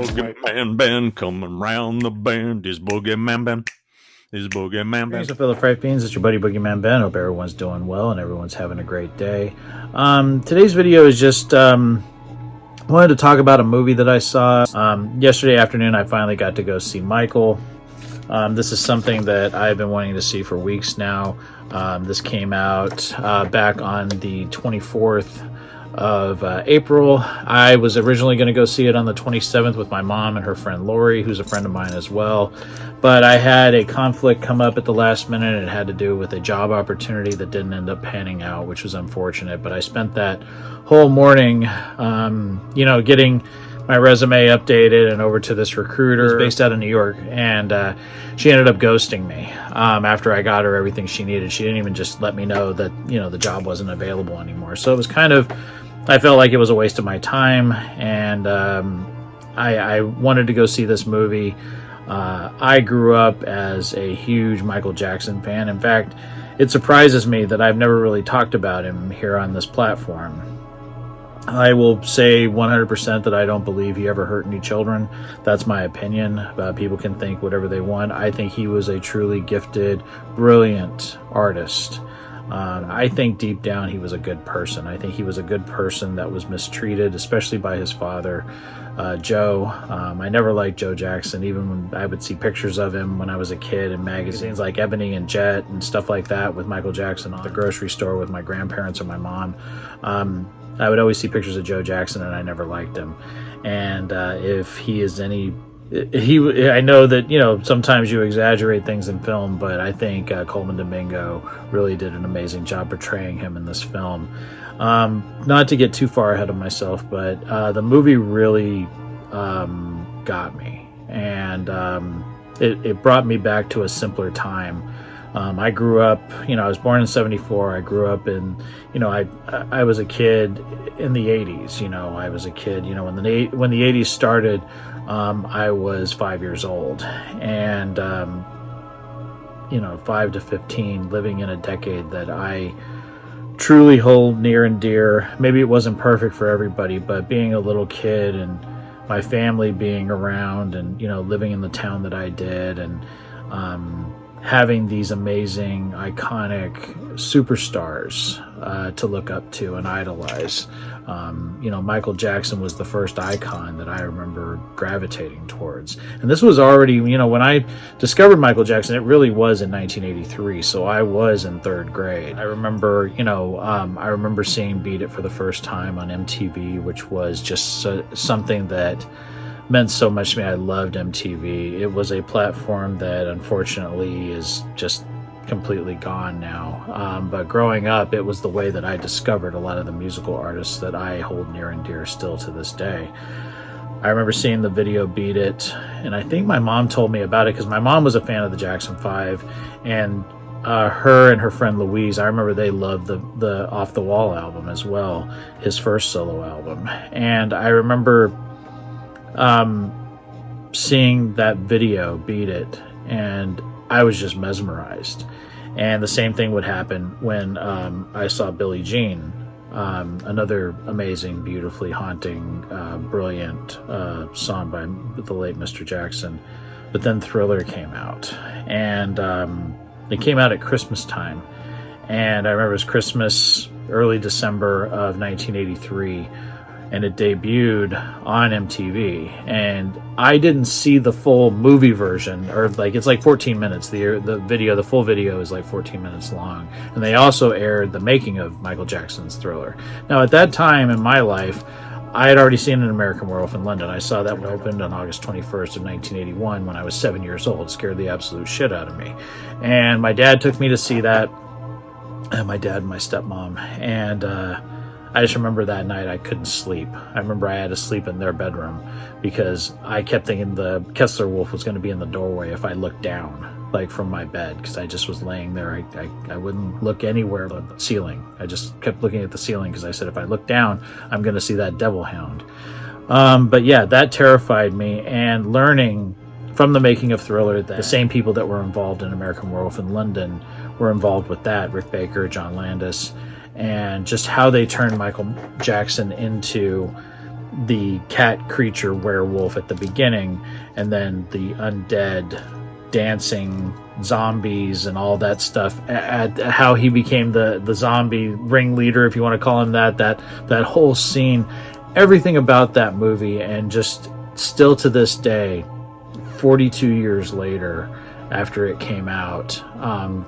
BoogeyMan Ben coming round the bend. Is BoogeyMan Ben? Is BoogeyMan Ben? Thanks to Philip Fright Beans. It's your buddy BoogeyMan Ben. Hope everyone's doing well and everyone's having a great day. Today's video is just wanted to talk about a movie that I saw yesterday afternoon. I finally got to go see Michael. This is something that I've been wanting to see for weeks now. This came out back on the 24th of April. I was originally going to go see it on the 27th with my mom and her friend Lori, who's a friend of mine as well, but I had a conflict come up at the last minute, and it had to do with a job opportunity that didn't end up panning out, which was unfortunate. But I spent that whole morning getting my resume updated and over to this recruiter who's based out of New York, and she ended up ghosting me after I got her everything she needed. She didn't even just let me know that the job wasn't available anymore. So it was I felt like it was a waste of my time, and I wanted to go see this movie. I grew up as a huge Michael Jackson fan. In fact, it surprises me that I've never really talked about him here on this platform. I will say 100% that I don't believe he ever hurt any children. That's my opinion. People can think whatever they want. I think he was a truly gifted, brilliant artist. I think deep down he was a good person. I think he was a good person that was mistreated, especially by his father, Joe. I never liked Joe Jackson, even when I would see pictures of him when I was a kid in magazines like Ebony and Jet and stuff like that with Michael Jackson at the grocery store with my grandparents or my mom. I would always see pictures of Joe Jackson, and I never liked him. And if he is I know that sometimes you exaggerate things in film, but I think Coleman Domingo really did an amazing job portraying him in this film. Not to get too far ahead of myself, but the movie really got me, and it brought me back to a simpler time. I grew up, I was born in '74. I grew up in, I was a kid in the '80s. I was a kid, when the '80s started. I was 5 years old, and 5 to 15, living in a decade that I truly hold near and dear. Maybe it wasn't perfect for everybody, but being a little kid and my family being around, and living in the town that I did, and having these amazing, iconic superstars to look up to and idolize. Michael Jackson was the first icon that I remember gravitating towards. And this was already, when I discovered Michael Jackson, it really was in 1983. So I was in third grade. I remember, I remember seeing Beat It for the first time on MTV, which was just something that meant so much to me. I loved MTV. It was a platform that unfortunately is just completely gone now. But growing up, it was the way that I discovered a lot of the musical artists that I hold near and dear still to this day. I remember seeing the video Beat It, and I think my mom told me about it because my mom was a fan of the Jackson 5, and her and her friend Louise, I remember they loved the Off the Wall album as well, his first solo album. And I remember seeing that video Beat It, and I was just mesmerized. And the same thing would happen when I saw Billie Jean, another amazing, beautifully haunting, brilliant song by the late Mr. Jackson. But then Thriller came out, and it came out at Christmas time. And I remember it was Christmas, early December of 1983, and it debuted on MTV. And I didn't see the full movie version, or it's like 14 minutes. The full video is like 14 minutes long. And they also aired the making of Michael Jackson's Thriller. Now, at that time in my life, I had already seen An American Werewolf in London. I saw that when it opened on August 21st of 1981 when I was 7 years old. It scared the absolute shit out of me. And my dad took me to see that, and my dad and my stepmom. And I just remember that night I couldn't sleep. I remember I had to sleep in their bedroom because I kept thinking the Kessler Wolf was going to be in the doorway if I looked down, from my bed, because I just was laying there. I wouldn't look anywhere but the ceiling. I just kept looking at the ceiling because I said, if I look down, I'm going to see that devil hound. But yeah, that terrified me. And learning from the making of Thriller that the same people that were involved in American Werewolf in London were involved with that, Rick Baker, John Landis, and just how they turned Michael Jackson into the cat creature werewolf at the beginning, and then the undead dancing zombies and all that stuff, at how he became the zombie ringleader, if you want to call him that whole scene, everything about that movie. And just still to this day, 42 years later after it came out,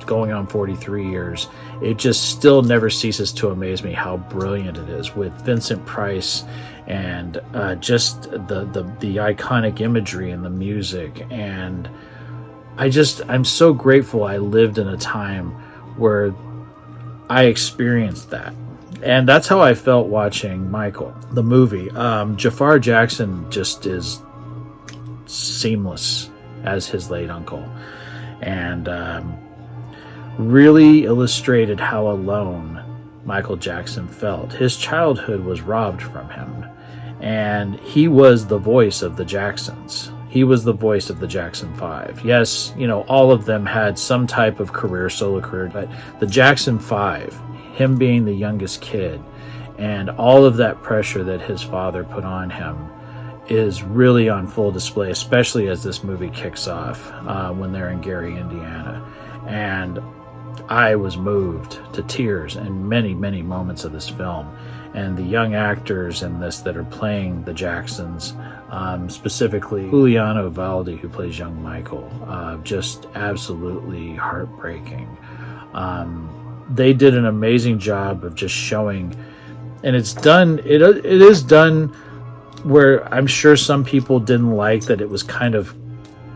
going on 43 years, it just still never ceases to amaze me how brilliant it is, with Vincent Price and just the iconic imagery and the music. And I'm so grateful I lived in a time where I experienced that. And that's how I felt watching Michael, the movie. Jafar Jackson just is seamless as his late uncle, and really illustrated how alone Michael Jackson felt. His childhood was robbed from him, and he was the voice of the Jacksons. He was the voice of the Jackson 5. Yes, all of them had some type of solo career, but the Jackson 5, him being the youngest kid, and all of that pressure that his father put on him, is really on full display, especially as this movie kicks off when they're in Gary, Indiana. And I was moved to tears in many, many moments of this film. And the young actors in this that are playing the Jacksons, specifically Juliano Valdi, who plays young Michael, just absolutely heartbreaking. They did an amazing job of just showing, and it is done where I'm sure some people didn't like that it was kind of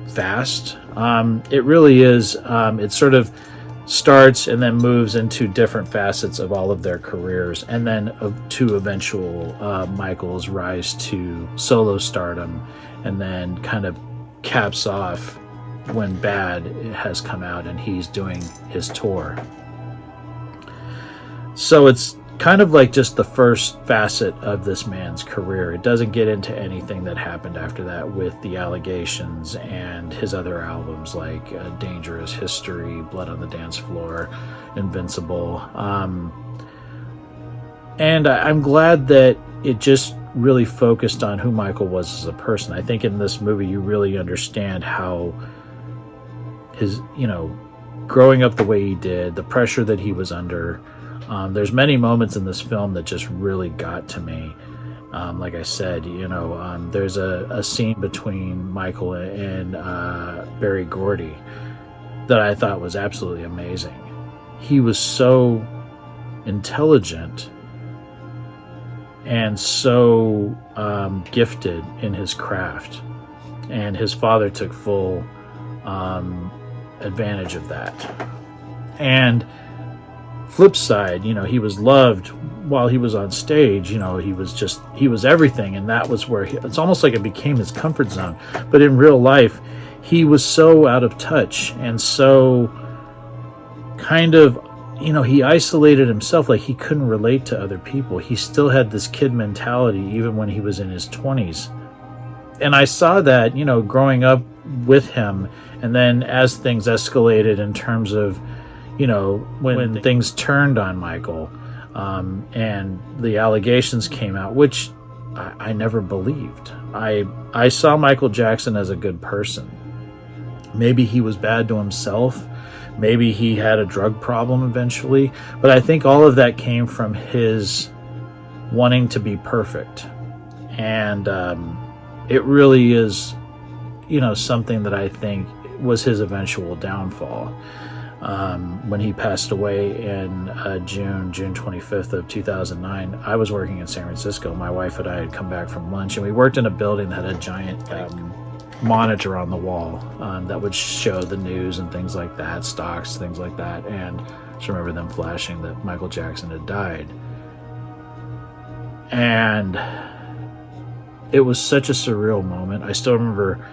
fast. It really is. It sort of starts and then moves into different facets of all of their careers, and then to eventual Michael's rise to solo stardom, and then kind of caps off when Bad has come out and he's doing his tour. So it's kind of like just the first facet of this man's career. It doesn't get into anything that happened after that with the allegations and his other albums like Dangerous History, Blood on the Dance Floor, Invincible. And I'm glad that it just really focused on who Michael was as a person. I think in this movie you really understand how his, growing up the way he did, the pressure that he was under. There's many moments in this film that just really got to me. Like I said, there's a scene between Michael and Berry Gordy that I thought was absolutely amazing. He was so intelligent and so gifted in his craft, and his father took full advantage of that. And flip side, he was loved while he was on stage. He was everything, and that was where it's almost like it became his comfort zone. But in real life, he was so out of touch and so kind of, he isolated himself, like he couldn't relate to other people. He still had this kid mentality even when he was in his 20s. And I saw that, growing up with him, and then as things escalated in terms of when things turned on Michael, and the allegations came out, which I never believed. I saw Michael Jackson as a good person. Maybe he was bad to himself. Maybe he had a drug problem eventually. But I think all of that came from his wanting to be perfect. And it really is, something that I think was his eventual downfall. When he passed away in June 25th of 2009, I was working in San Francisco. My wife and I had come back from lunch, and we worked in a building that had a giant monitor on the wall that would show the news and things like that, stocks, things like that. And I just remember them flashing that Michael Jackson had died. And it was such a surreal moment. I still remember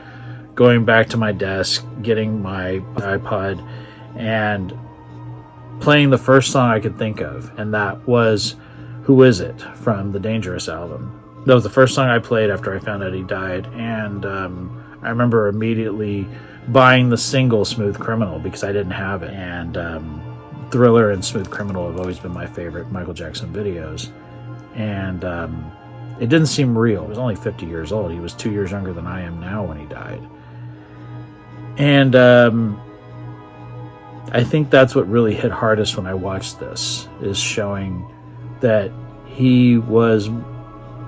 going back to my desk, getting my iPod, and playing the first song I could think of, and that was Who Is It from the Dangerous album. That was the first song I played after I found out he died, and I remember immediately buying the single Smooth Criminal because I didn't have it, and Thriller and Smooth Criminal have always been my favorite Michael Jackson videos. And it didn't seem real. He was only 50 years old. He was 2 years younger than I am now when he died. And I think that's what really hit hardest when I watched this, is showing that he was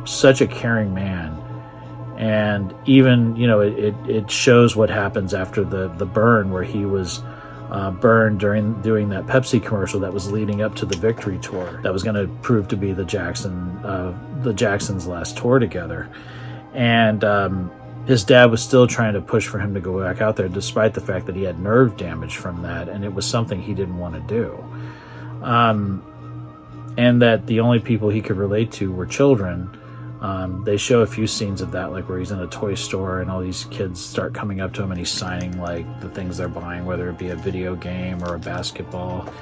such a caring man. And even, you know, it shows what happens after the burn, where he was burned during doing that Pepsi commercial that was leading up to the Victory Tour that was going to prove to be the Jacksons' last tour together. And his dad was still trying to push for him to go back out there, despite the fact that he had nerve damage from that, and it was something he didn't want to do. And that the only people he could relate to were children. They show a few scenes of that, like where he's in a toy store and all these kids start coming up to him and he's signing like the things they're buying, whether it be a video game or a basketball.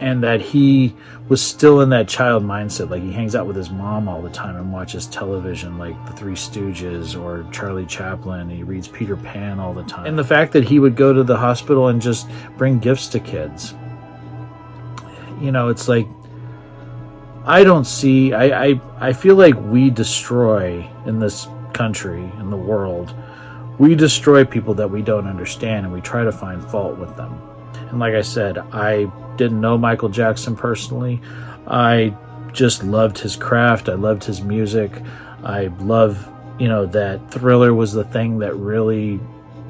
And that he was still in that child mindset. Like, he hangs out with his mom all the time and watches television, like the Three Stooges or Charlie Chaplin. He reads Peter Pan all the time. And the fact that he would go to the hospital and just bring gifts to kids. You know, it's like, I don't see, I feel like we destroy in this country, in the world, we destroy people that we don't understand, and we try to find fault with them. And like I said, I didn't know Michael Jackson personally. I just loved his craft. I loved his music. I love, you know, that Thriller was the thing that really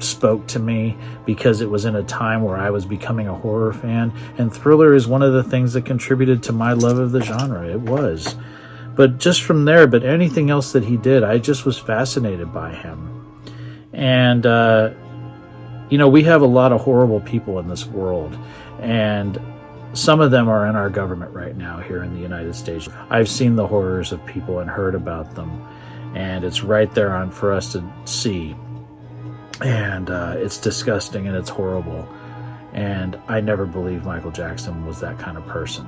spoke to me, because it was in a time where I was becoming a horror fan, and Thriller is one of the things that contributed to my love of the genre. It was. But just from there, but anything else that he did, I just was fascinated by him. And you know, we have a lot of horrible people in this world, and some of them are in our government right now here in the United States. I've seen the horrors of people and heard about them, and it's right there on for us to see. And it's disgusting and it's horrible. And I never believed Michael Jackson was that kind of person.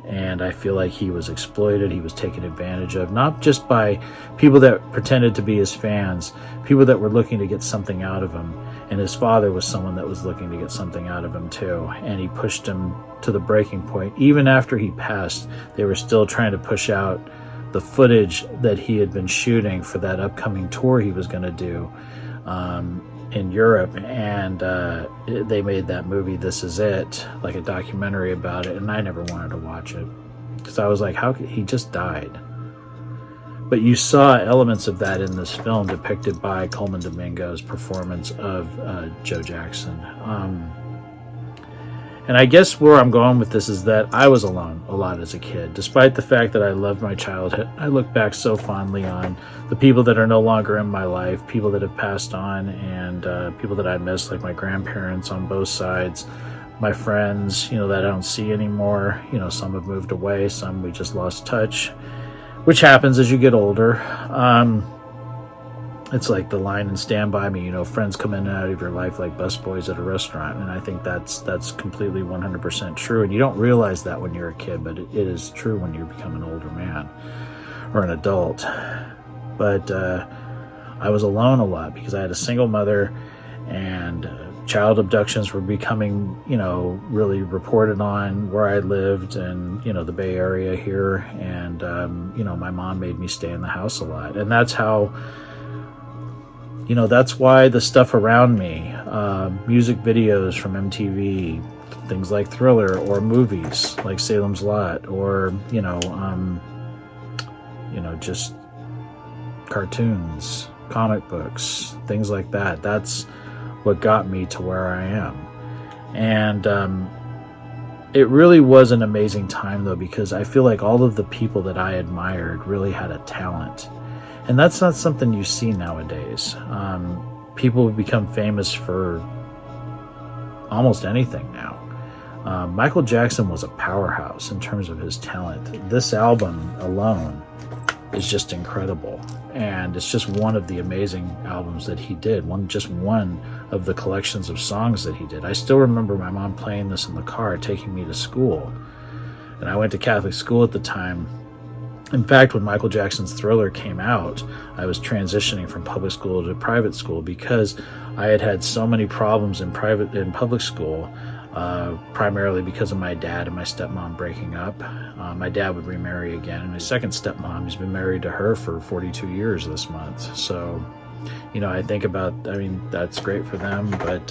And I feel like he was exploited, he was taken advantage of, not just by people that pretended to be his fans, people that were looking to get something out of him. And his father was someone that was looking to get something out of him too. And he pushed him to the breaking point. Even after he passed, they were still trying to push out the footage that he had been shooting for that upcoming tour he was going to do in Europe. And they made that movie, This Is It, like a documentary about it. And I never wanted to watch it, because I was like, how could he just died? But you saw elements of that in this film depicted by Coleman Domingo's performance of Joe Jackson. And I guess where I'm going with this is that I was alone a lot as a kid. Despite the fact that I loved my childhood, I look back so fondly on the people that are no longer in my life, people that have passed on, and people that I miss, like my grandparents on both sides, my friends, you know, that I don't see anymore. You know, some have moved away, some we just lost touch, which happens as you get older. It's like the line in Stand By Me, you know, friends come in and out of your life like busboys at a restaurant. And I think that's completely 100% true. And you don't realize that when you're a kid, but it is true when you become an older man or an adult. But I was alone a lot because I had a single mother, and child abductions were becoming, you know, really reported on where I lived, and, you know, the Bay Area here. And, you know, my mom made me stay in the house a lot. And that's how... You know, that's why the stuff around me, music videos from MTV, things like Thriller, or movies like Salem's Lot, or, just cartoons, comic books, things like that. That's what got me to where I am. And it really was an amazing time, though, because I feel like all of the people that I admired really had a talent. And that's not something you see nowadays. People become famous for almost anything now. Michael Jackson was a powerhouse in terms of his talent. This album alone is just incredible. And it's just one of the amazing albums that he did. Just one of the collections of songs that he did. I still remember my mom playing this in the car, taking me to school. And I went to Catholic school at the time. In fact, when Michael Jackson's Thriller came out, I was transitioning from public school to private school because I had had so many problems in public school. primarily because of my dad and my stepmom breaking up. My dad would remarry again, and my second stepmom, he's been married to her for 42 years this month. So, I think about, that's great for them, but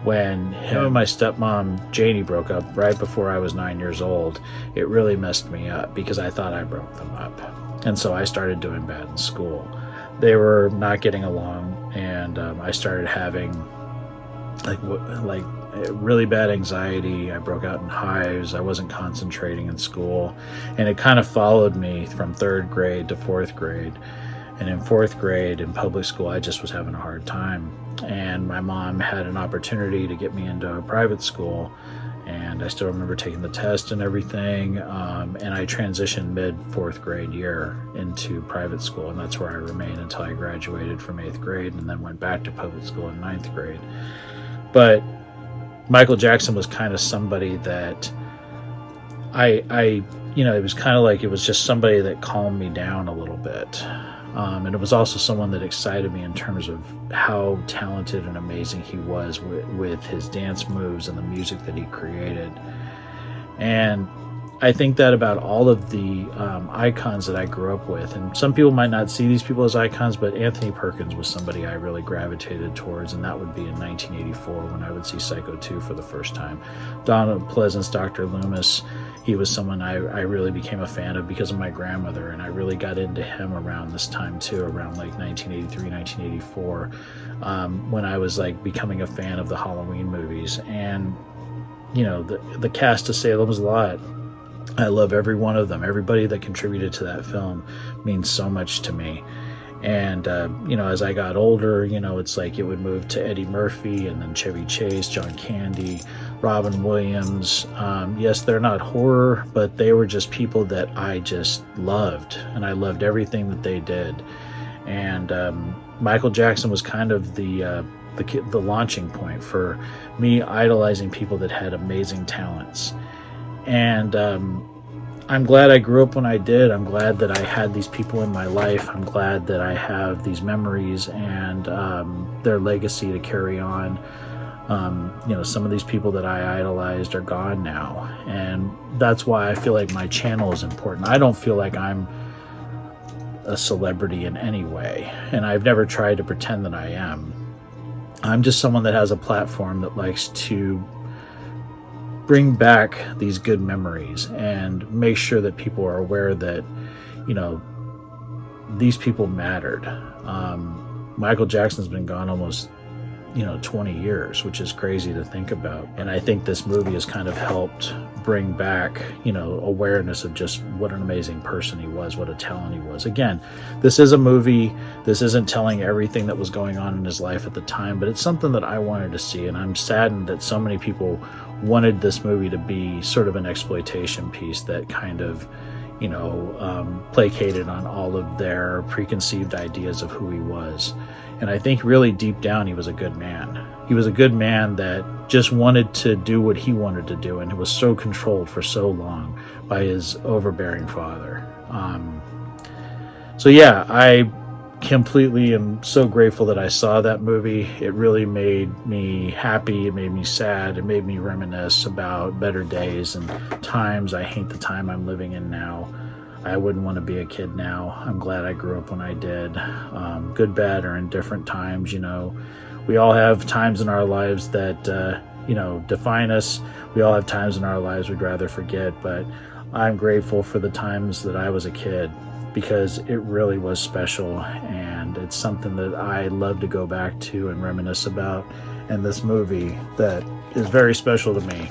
when him and my stepmom, Janie, broke up right before I was 9 years old, it really messed me up because I thought I broke them up. And so I started doing bad in school. They were not getting along, and I started having like really bad anxiety. I broke out in hives. I wasn't concentrating in school, and it kind of followed me from 3rd grade to 4th grade. And in 4th grade in public school, I just was having a hard time. And my mom had an opportunity to get me into a private school, and I still remember taking the test and everything. And I transitioned mid 4th grade year into private school, and that's where I remained until I graduated from 8th grade, and then went back to public school in 9th grade. But Michael Jackson was kind of somebody that it was kind of like it was just somebody that calmed me down a little bit. And it was also someone that excited me in terms of how talented and amazing he was with his dance moves and the music that he created. And I think that about all of the icons that I grew up with. And some people might not see these people as icons, but Anthony Perkins was somebody I really gravitated towards, and that would be in 1984 when I would see Psycho 2 for the first time. Donald Pleasance, Dr. Loomis, he was someone I really became a fan of because of my grandmother, and I really got into him around this time too, around like 1983, 1984, when I was like becoming a fan of the Halloween movies. And the cast of Salem's Lot, I love every one of them. Everybody that contributed to that film means so much to me. And as I got older, it's like it would move to Eddie Murphy, and then Chevy Chase, John Candy, Robin Williams. Yes, they're not horror, but they were just people that I just loved, and I loved everything that they did. And Michael Jackson was kind of the launching point for me idolizing people that had amazing talents. And I'm glad I grew up when I did. I'm glad that I had these people in my life. I'm glad that I have these memories and their legacy to carry on. Some of these people that I idolized are gone now, and that's why I feel like my channel is important. I don't feel like I'm a celebrity in any way, and I've never tried to pretend that I am. I'm just someone that has a platform that likes to bring back these good memories and make sure that people are aware that, these people mattered. Michael Jackson's been gone almost, 20 years, which is crazy to think about. And I think this movie has kind of helped bring back, awareness of just what an amazing person he was, what a talent he was. Again, this is a movie. This isn't telling everything that was going on in his life at the time, but it's something that I wanted to see. And I'm saddened that so many people wanted this movie to be sort of an exploitation piece that kind of, placated on all of their preconceived ideas of who he was. And I think really deep down, he was a good man. He was a good man that just wanted to do what he wanted to do, and was so controlled for so long by his overbearing father. I completely am so grateful that I saw that movie. It really made me happy. It made me sad. It made me reminisce about better days and times. I hate the time I'm living in now. I wouldn't want to be a kid now. I'm glad I grew up when I did. Good, bad, or indifferent times, we all have times in our lives that, define us. We all have times in our lives we'd rather forget, but I'm grateful for the times that I was a kid, because it really was special, and it's something that I love to go back to and reminisce about. And this movie that is very special to me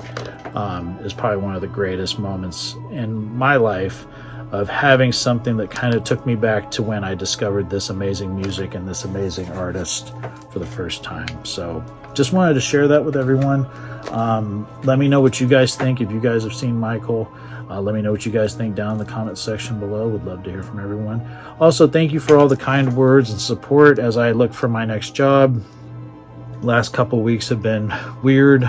is probably one of the greatest moments in my life, of having something that kind of took me back to when I discovered this amazing music and this amazing artist for the first time. So just wanted to share that with everyone. Let me know what you guys think. If you guys have seen Michael, let me know what you guys think down in the comment section below. Would love to hear from everyone. Also, thank you for all the kind words and support as I look for my next job. Last couple weeks have been weird.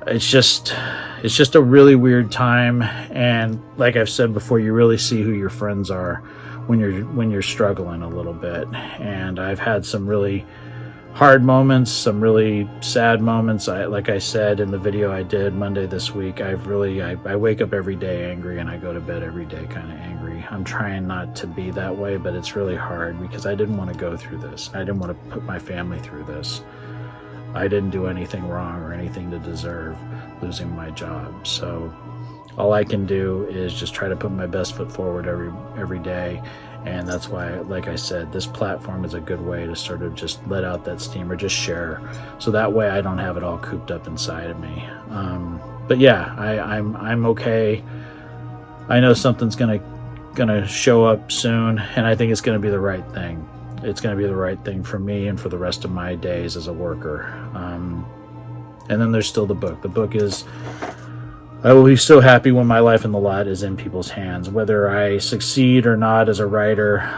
It's just a really weird time, and like I've said before, you really see who your friends are when you're struggling a little bit. And I've had some really hard moments, some really sad moments. Like I said in the video I did Monday this week, I wake up every day angry and I go to bed every day kind of angry. I'm trying not to be that way, but it's really hard because I didn't want to go through this. I didn't want to put my family through this. I didn't do anything wrong or anything to deserve losing my job. So all I can do is just try to put my best foot forward every day. And that's why, like I said, this platform is a good way to sort of just let out that steam or just share. So that way I don't have it all cooped up inside of me. But yeah, I'm okay. I know something's gonna show up soon, and I think it's gonna be the right thing. It's gonna be the right thing for me and for the rest of my days as a worker. And then there's still the book. The book is, I will be so happy when my life in the lot is in people's hands. Whether I succeed or not as a writer,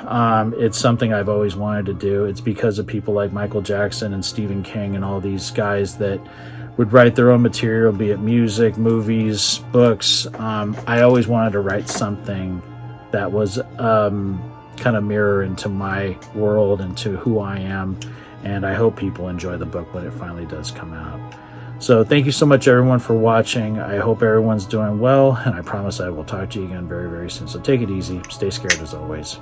it's something I've always wanted to do. It's because of people like Michael Jackson and Stephen King and all these guys that would write their own material, be it music, movies, books. I always wanted to write something that was kind of mirror into my world and to who I am. And I hope people enjoy the book when it finally does come out. So thank you so much, everyone, for watching. I hope everyone's doing well, and I promise I will talk to you again very, very soon. So take it easy. Stay scared as always.